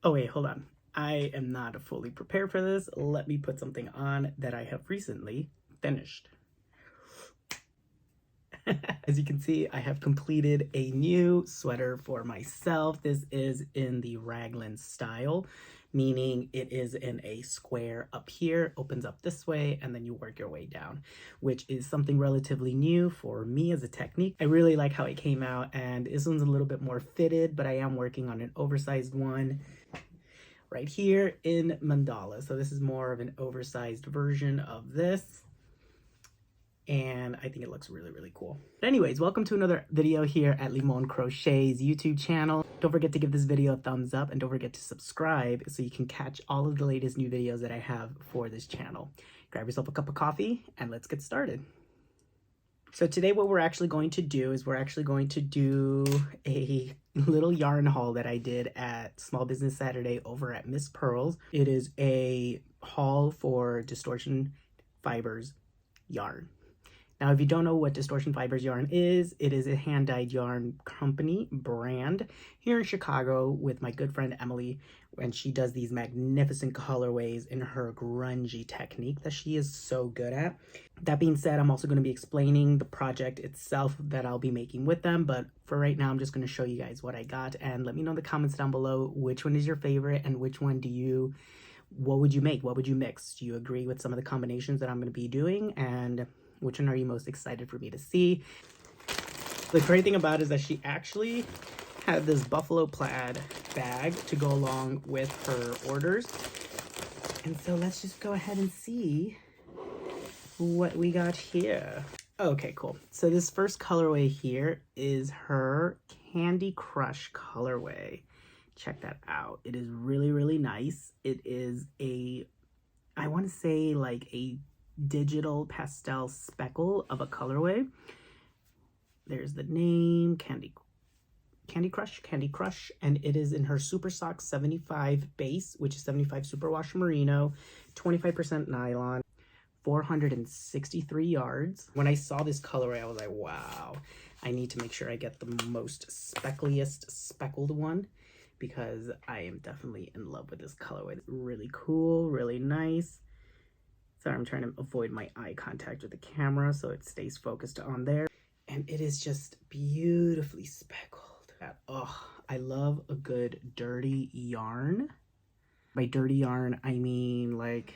Oh wait, hold on. I am not fully prepared for this. Let me put something on that I have recently finished. As you can see, I have completed a new sweater for myself. This is in the raglan style, meaning it is in a square up here, opens up this way, and then you work your way down, which is something relatively new for me as a technique. I really like how it came out, and this one's a little bit more fitted, but I am working on an oversized one right here in mandala. So this is more of an oversized version of this, and I think it looks really, really cool. But anyways, welcome to another video here at Limon Crochet's YouTube channel. Don't forget to give this video a thumbs up, and don't forget to subscribe so you can catch all of the latest new videos that I have for this channel. Grab yourself a cup of coffee and let's get started. So today what we're actually going to do is we're actually going to do a little yarn haul that I did at Small Business Saturday over at Miss Pearl's. It is a haul for Distortion Fibers yarn. Now, if you don't know what Distortion Fibers yarn is, it is a hand-dyed yarn company brand here in Chicago with my good friend Emily, and she does these magnificent colorways in her grungy technique that she is so good at. That being said, I'm also going to be explaining the project itself that I'll be making with them, but for right now, I'm just going to show you guys what I got, and let me know in the comments down below which one is your favorite and which one what would you make? What would you mix? Do you agree with some of the combinations that I'm going to be doing? And which one are you most excited for me to see? The great thing about it is that she actually had this buffalo plaid bag to go along with her orders. And so let's just go ahead and see what we got here. Okay, cool. So this first colorway here is her Candy Crush colorway. Check that out. It is really, really nice. It is I want to say like a digital pastel speckle of a colorway. There's the name, Candy Crush, and it is in her Super Sock 75 base, which is 75 superwash merino, 25% nylon, 463 yards. When I saw this colorway, I was like, wow, I need to make sure I get the most speckled one, because I am definitely in love with this colorway. It's really cool, really nice. Sorry, I'm trying to avoid my eye contact with the camera so it stays focused on there. And it is just beautifully speckled. Oh, I love a good dirty yarn. By dirty yarn, I mean like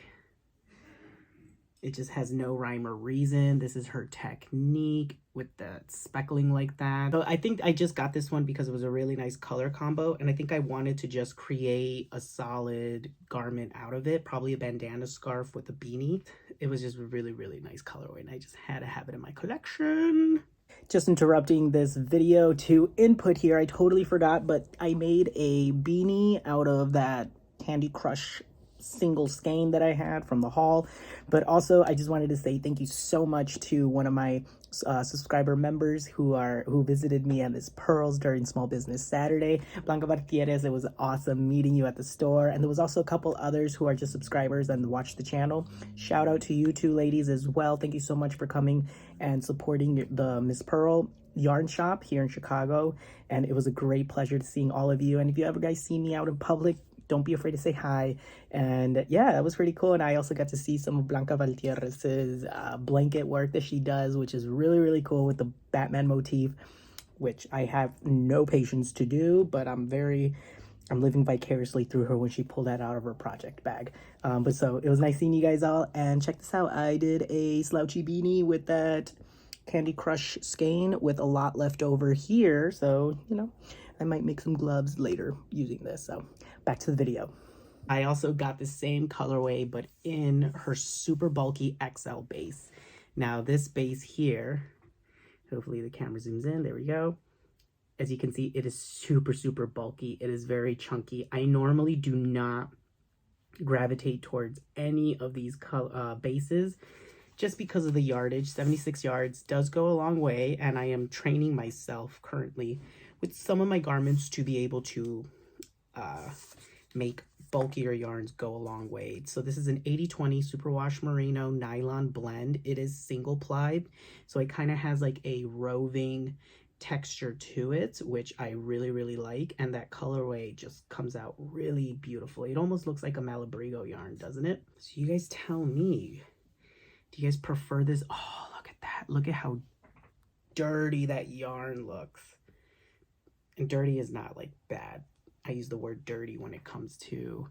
it just has no rhyme or reason. This is her technique with the speckling like that. So I think I just got this one because it was a really nice color combo, and I think I wanted to just create a solid garment out of it, probably a bandana scarf with a beanie. It was just a really, really nice colorway, and I just had to have it in my collection. Just interrupting this video to input here, I totally forgot, but I made a beanie out of that Candy Crush single skein that I had from the haul. But also I just wanted to say thank you so much to one of my subscriber members who visited me at Miss Pearl's during Small Business Saturday. Blanca Bartieres, it was awesome meeting you at the store, and there was also a couple others who are just subscribers and watch the channel. Shout out to you two ladies as well. Thank you so much for coming and supporting the Miss Pearl yarn shop here in Chicago, and it was a great pleasure to seeing all of you. And if you ever guys see me out in public, don't be afraid to say hi. And yeah, that was pretty cool. And I also got to see some of Blanca Valtierrez's blanket work that she does, which is really, really cool with the Batman motif, which I have no patience to do, but I'm living vicariously through her when she pulled that out of her project bag. But so it was nice seeing you guys all. And check this out. I did a slouchy beanie with that Candy Crush skein with a lot left over here. So, you know, I might make some gloves later using this. So back to the video. I also got the same colorway, but in her super bulky XL base. Now this base here, hopefully the camera zooms in, there we go. As you can see, it is super, super bulky. It is very chunky. I normally do not gravitate towards any of these bases just because of the yardage. 76 yards does go a long way, and I am training myself currently with some of my garments to be able to make bulkier yarns go a long way. So this is an 80/20 superwash merino nylon blend. It is single plied, so it kind of has like a roving texture to it, which I really like, and that colorway just comes out really beautifully. It almost looks like a Malabrigo yarn, doesn't it? So you guys tell me, do you guys prefer this? Oh, look at that. Look at how dirty that yarn looks. And dirty is not like bad. I use the word dirty when it comes to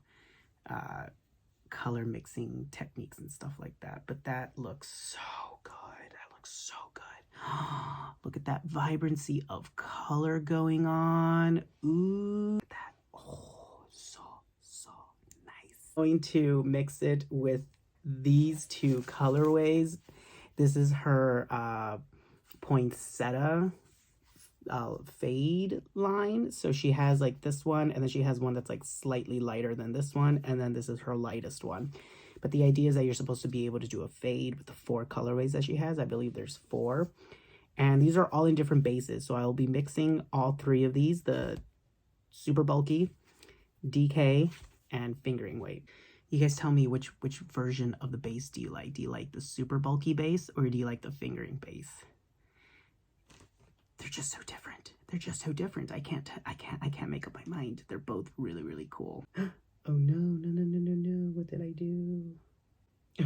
color mixing techniques and stuff like that. But that looks so good. That looks so good. Look at that vibrancy of color going on. Ooh, that. Oh, so nice. I'm going to mix it with these two colorways. This is her poinsettia fade line. So she has like this one, and then she has one that's like slightly lighter than this one, and then this is her lightest one. But the idea is that you're supposed to be able to do a fade with the 4 colorways that she has. I believe there's 4, and these are all in different bases. So I'll be mixing all 3 of these, the super bulky, DK, and fingering weight. You guys tell me which version of the base do you like? Do you like the super bulky base, or do you like the fingering base? They're just so different. They're just so different. I can't make up my mind. They're both really cool. Oh no. What did I do?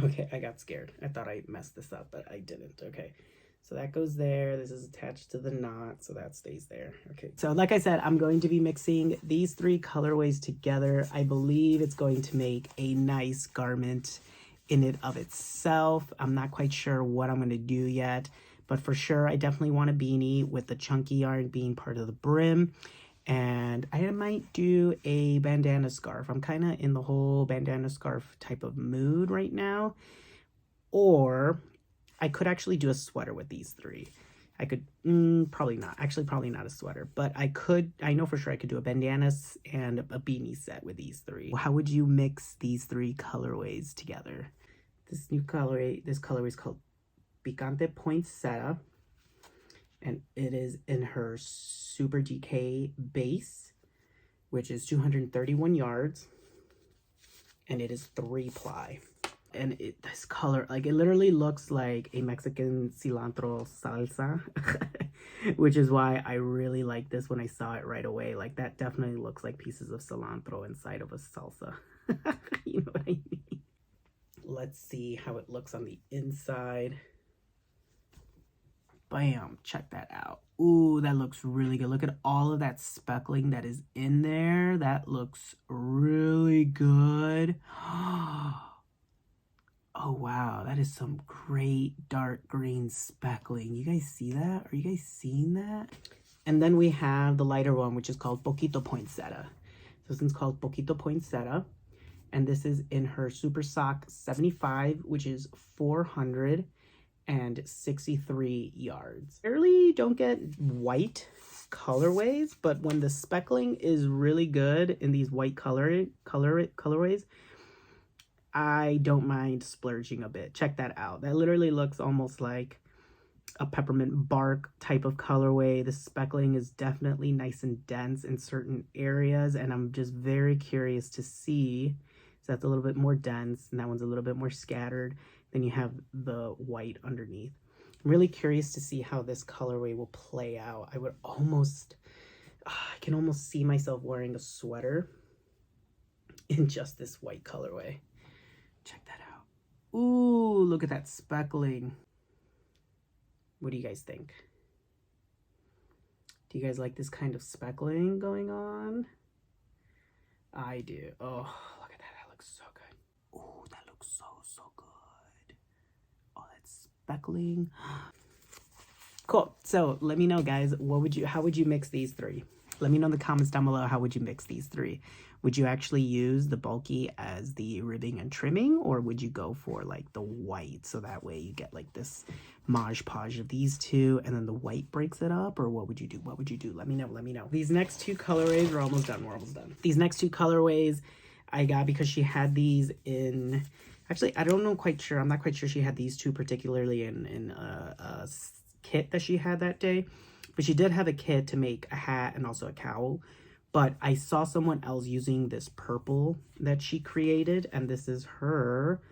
Okay, I got scared. I thought I messed this up, but I didn't. Okay. So that goes there. This is attached to the knot, so that stays there. Okay. So like I said, I'm going to be mixing these 3 colorways together. I believe it's going to make a nice garment in and of itself. I'm not quite sure what I'm going to do yet. But for sure, I definitely want a beanie with the chunky yarn being part of the brim. And I might do a bandana scarf. I'm kind of in the whole bandana scarf type of mood right now. Or I could actually do a sweater with these 3. I could, probably not. Actually, probably not a sweater. But I know for sure I could do a bandana and a beanie set with these 3. How would you mix these 3 colorways together? This colorway is called Picante Poinsettia, and it is in her Super DK base, which is 231 yards, and it is 3-ply. And this color, like, it literally looks like a Mexican cilantro salsa, which is why I really like this when I saw it right away. Like, that definitely looks like pieces of cilantro inside of a salsa. You know what I mean? Let's see how it looks on the inside. Bam, check that out. Ooh, that looks really good. Look at all of that speckling that is in there. That looks really good. Oh, wow. That is some great dark green speckling. You guys see that? Are you guys seeing that? And then we have the lighter one, which is called Poquito Poinsettia. So this one's called Poquito Poinsettia. And this is in her Super Sock 75, which is 463 yards. I really don't get white colorways, but when the speckling is really good in these white colorways, I don't mind splurging a bit. Check that out. That literally looks almost like a peppermint bark type of colorway. The speckling is definitely nice and dense in certain areas, and I'm just very curious to see. So that's a little bit more dense, and that one's a little bit more scattered. Then you have the white underneath. I'm really curious to see how this colorway will play out. I can almost see myself wearing a sweater in just this white colorway. Check that out. Ooh, look at that speckling. What do you guys think? Do you guys like this kind of speckling going on? I do. Oh, look at that. That looks so good. Ooh, that looks so good. Oh, that speckling. Cool. So let me know, guys, how would you mix these 3? Let me know in the comments down below, how would you mix these 3? Would you actually use the bulky as the ribbing and trimming, or would you go for like the white, so that way you get like this Mod Podge of these 2 and then the white breaks it up? Or what would you do? Let me know. These next 2 colorways, we're almost done. These next 2 colorways I got because she had these in, actually, I'm not quite sure she had these 2 particularly in a kit that she had that day, but she did have a kit to make a hat and also a cowl. But I saw someone else using this purple that she created, and this is her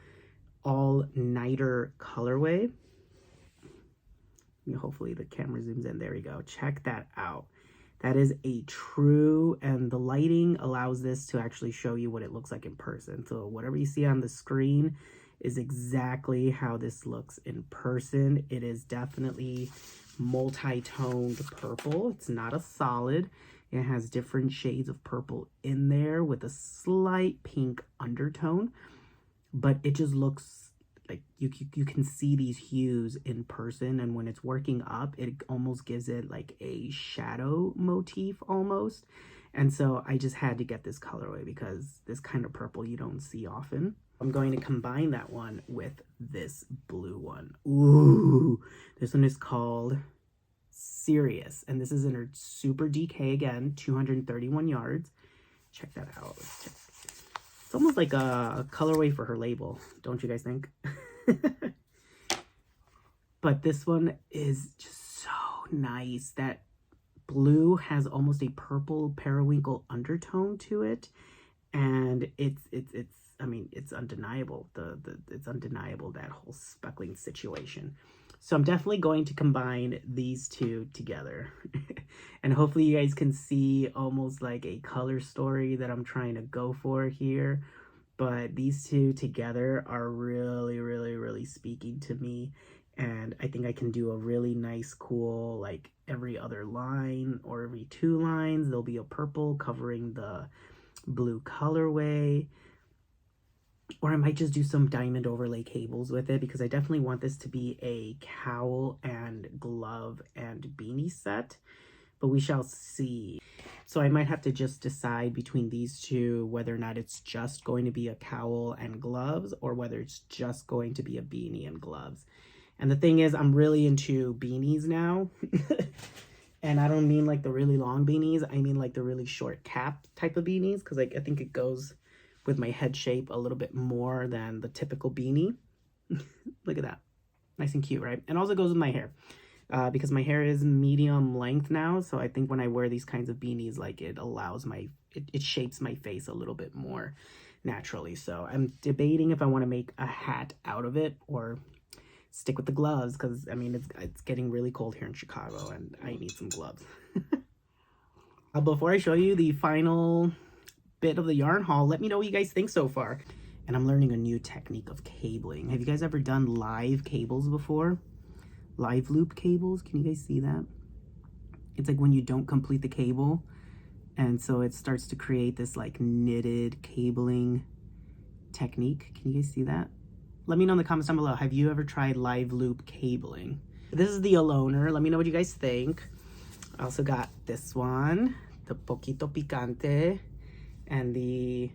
all-nighter colorway. Hopefully the camera zooms in. There we go. Check that out. That is a true, and the lighting allows this to actually show you what it looks like in person. So whatever you see on the screen is exactly how this looks in person. It is definitely multi-toned purple. It's not a solid. It has different shades of purple in there with a slight pink undertone, but it just looks like you can see these hues in person, and when it's working up, it almost gives it like a shadow motif almost. And so I just had to get this colorway because this kind of purple you don't see often. I'm going to combine that one with this blue one. Ooh, this one is called Serious, and this is in her Super DK again, 231 yards. Check that out. It's almost like a colorway for her label, don't you guys think? But this one is just so nice. That blue has almost a purple periwinkle undertone to it, and it's I mean, it's undeniable. It's undeniable, that whole speckling situation. So I'm definitely going to combine these two together. And hopefully you guys can see almost like a color story that I'm trying to go for here. But these two together are really, really, really speaking to me. And I think I can do a really nice, cool, like every other line or every 2 lines, there'll be a purple covering the blue colorway. Or I might just do some diamond overlay cables with it, because I definitely want this to be a cowl and glove and beanie set, but we shall see. So I might have to just decide between these two whether or not it's just going to be a cowl and gloves, or whether it's just going to be a beanie and gloves. And the thing is, I'm really into beanies now. And I don't mean like the really long beanies, I mean like the really short cap type of beanies, because like I think it goes with my head shape a little bit more than the typical beanie. Look at that. Nice and cute, right? And also goes with my hair. Because my hair is medium length now, so I think when I wear these kinds of beanies, like it allows it shapes my face a little bit more naturally. So I'm debating if I want to make a hat out of it or stick with the gloves, because I mean it's getting really cold here in Chicago and I need some gloves. Before I show you the final bit of the yarn haul, let me know what you guys think so far. And I'm learning a new technique of cabling. Have you guys ever done live cables before? Live loop cables, can you guys see that? It's like when you don't complete the cable, and so it starts to create this like knitted cabling technique. Can you guys see that? Let me know in the comments down below. Have you ever tried live loop cabling? This is the Aloner. Let me know what you guys think. I also got this one, the Poquito Picante, and the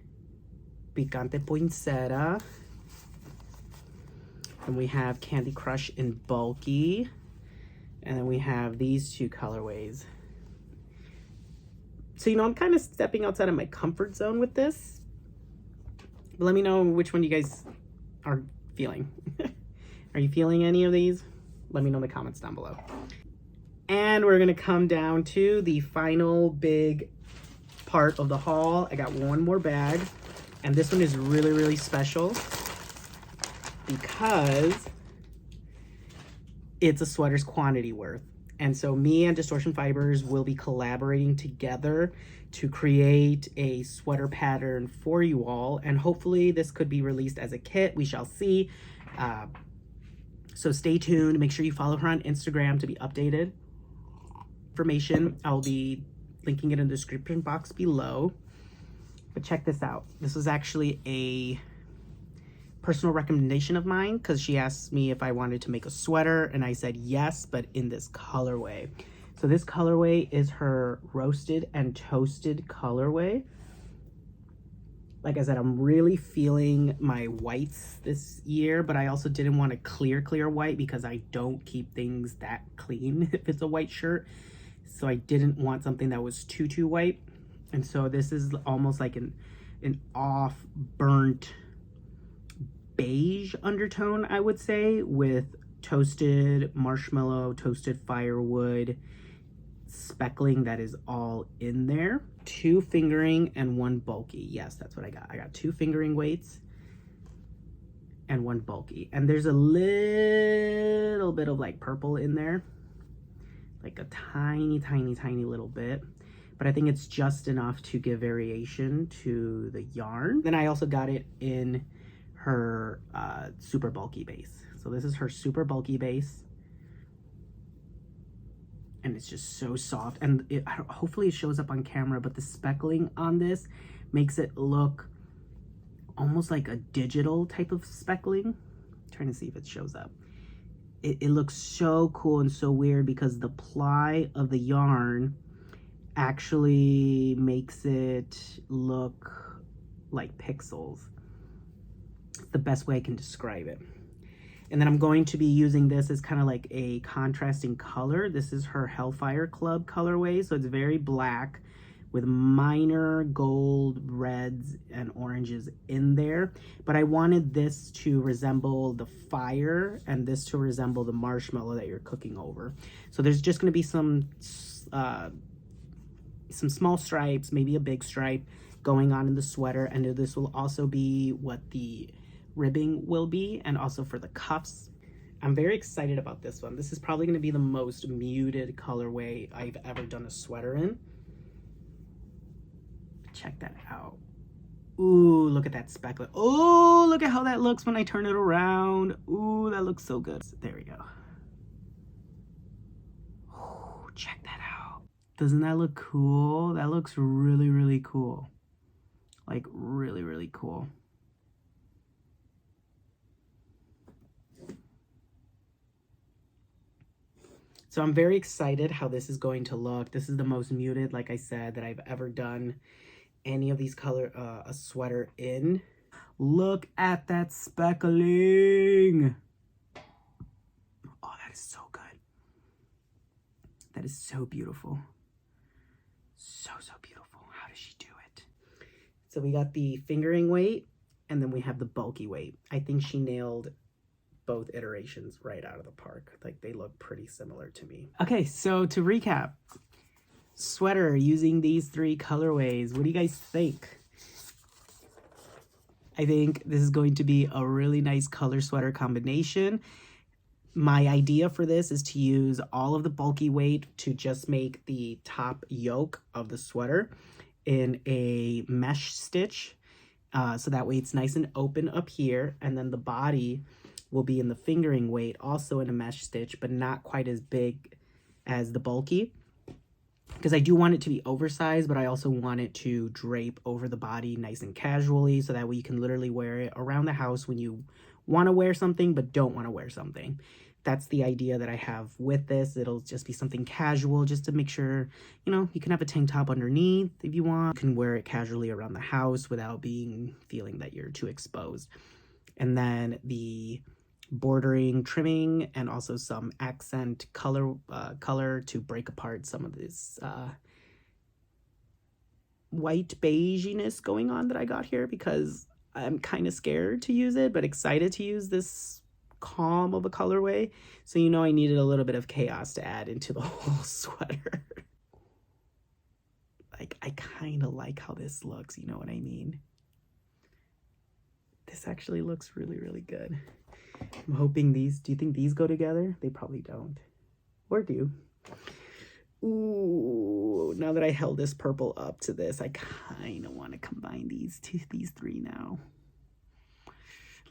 Picante Poinsettia. And we have Candy Crush in bulky. And then we have these 2 colorways. So, I'm kind of stepping outside of my comfort zone with this. But let me know which one you guys are feeling. Are you feeling any of these? Let me know in the comments down below. And we're going to come down to the final big part of the haul. I got one more bag, and this one is really, really special because it's a sweater's quantity worth. And so me and Distortion Fibers will be collaborating together to create a sweater pattern for you all, and hopefully this could be released as a kit. We shall see. So stay tuned. Make sure you follow her on Instagram to be updated. Information, I'll be linking it in the description box below. But check this out. This was actually a personal recommendation of mine, because she asked me if I wanted to make a sweater, and I said yes, but in this colorway. So this colorway is her roasted and toasted colorway. Like I said, I'm really feeling my whites this year, but I also didn't want a clear white, because I don't keep things that clean if it's a white shirt. So I didn't want something that was too white. And so this is almost like an off burnt beige undertone, I would say, with toasted marshmallow, toasted firewood, speckling that is all in there. 2 fingering and 1 bulky. Yes, that's what I got. I got 2 fingering weights and 1 bulky. And there's a little bit of like purple in there. like a tiny, tiny, tiny little bit. But I think it's just enough to give variation to the yarn. Then I also got it in her super bulky base. So this is her super bulky base. And it's just so soft. And hopefully it shows up on camera, but the speckling on this makes it look almost like a digital type of speckling. I'm trying to see if it shows up. It looks so cool and so weird because the ply of the yarn actually makes it look like pixels. It's the best way I can describe it. And then I'm going to be using this as kind of like a contrasting color. This is her Hellfire Club colorway. So it's very black with minor gold, reds, and oranges in there. But I wanted this to resemble the fire and this to resemble the marshmallow that you're cooking over. So there's just gonna be some small stripes, maybe a big stripe going on in the sweater. And this will also be what the ribbing will be, and also for the cuffs. I'm very excited about this one. This is probably going to be the most muted colorway I've ever done a sweater in. Check that out. Ooh, look at that speckle. Oh, look at how that looks when I turn it around. Ooh, that looks so good. There we go. Ooh, check that out. Doesn't that look cool? That looks really, really cool. Like really, really cool. So I'm very excited how this is going to look. This is the most muted, like I said, that I've ever done any of these color, a sweater in. Look at that speckling. Oh, that is so good. That is so beautiful. So, so beautiful. How does she do it? So we got the fingering weight, and then we have the bulky weight. I think she nailed both iterations right out of the park. Like, they look pretty similar to me. Okay, so to recap, sweater using these 3 colorways. What do you guys think? I think this is going to be a really nice color sweater combination. My idea for this is to use all of the bulky weight to just make the top yoke of the sweater in a mesh stitch. So that way it's nice and open up here, and then the body will be in the fingering weight, also in a mesh stitch, but not quite as big as the bulky. Because I do want it to be oversized, but I also want it to drape over the body nice and casually, so that way you can literally wear it around the house when you want to wear something, but don't want to wear something. That's the idea that I have with this. It'll just be something casual, just to make sure, you know, you can have a tank top underneath if you want. You can wear it casually around the house without feeling that you're too exposed. And then the bordering trimming and also some accent color to break apart some of this white beiginess going on that I got here, because I'm kind of scared to use it but excited to use this calm of a colorway. So, you know, I needed a little bit of chaos to add into the whole sweater. Like, I kind of like how this looks, you know what I mean? This actually looks really, really good. I'm hoping do you think these go together? They probably don't. Or do. Ooh, now that I held this purple up to this, I kind of want to combine these 3 now.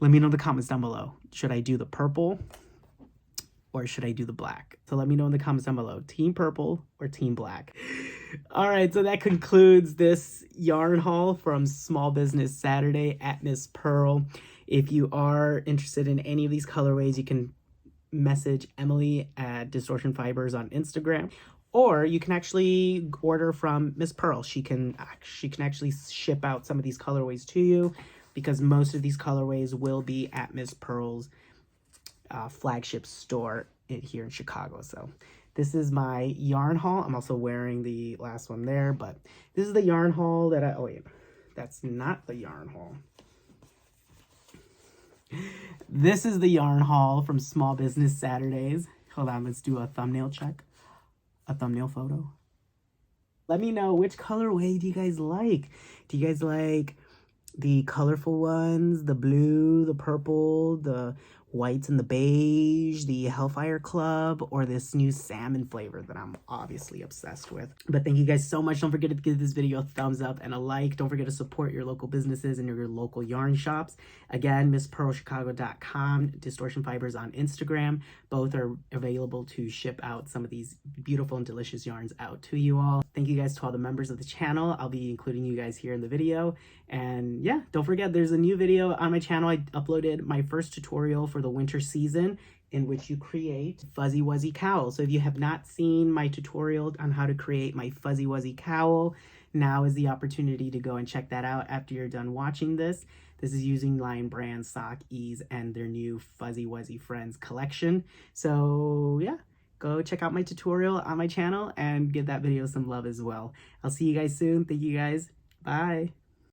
Let me know in the comments down below. Should I do the purple or should I do the black? So let me know in the comments down below. Team purple or team black? All right, so that concludes this yarn haul from Small Business Saturday at Miss Pearl. If you are interested in any of these colorways, you can message Emily at Distortion Fibers on Instagram, or you can actually order from Miss Pearl. She can actually ship out some of these colorways to you, because most of these colorways will be at Miss Pearl's flagship store here in Chicago. So this is my yarn haul. I'm also wearing the last one there, but this is the yarn haul that oh wait, that's not the yarn haul. This is the yarn haul from Small Business Saturdays. Hold on, let's do a thumbnail check. A thumbnail photo. Let me know, which colorway do you guys like? Do you guys like the colorful ones, the blue, the purple, the whites and the beige, the Hellfire Club, or this new salmon flavor that I'm obviously obsessed with. But thank you guys so much. Don't forget to give this video a thumbs up and a like. Don't forget to support your local businesses and your local yarn shops. Again, MissPearlChicago.com, Distortion Fibers on Instagram. Both are available to ship out some of these beautiful and delicious yarns out to you all. Thank you guys to all the members of the channel. I'll be including you guys here in the video. And yeah, don't forget there's a new video on my channel. I uploaded my first tutorial for the winter season in which you create fuzzy wuzzy cowl. So if you have not seen my tutorial on how to create my fuzzy wuzzy cowl, now is the opportunity to go and check that out after you're done watching this. This is using Lion Brand Sock Ease and their new Fuzzy Wuzzy Friends collection. So yeah, go check out my tutorial on my channel and give that video some love as well. I'll see you guys soon. Thank you guys. Bye.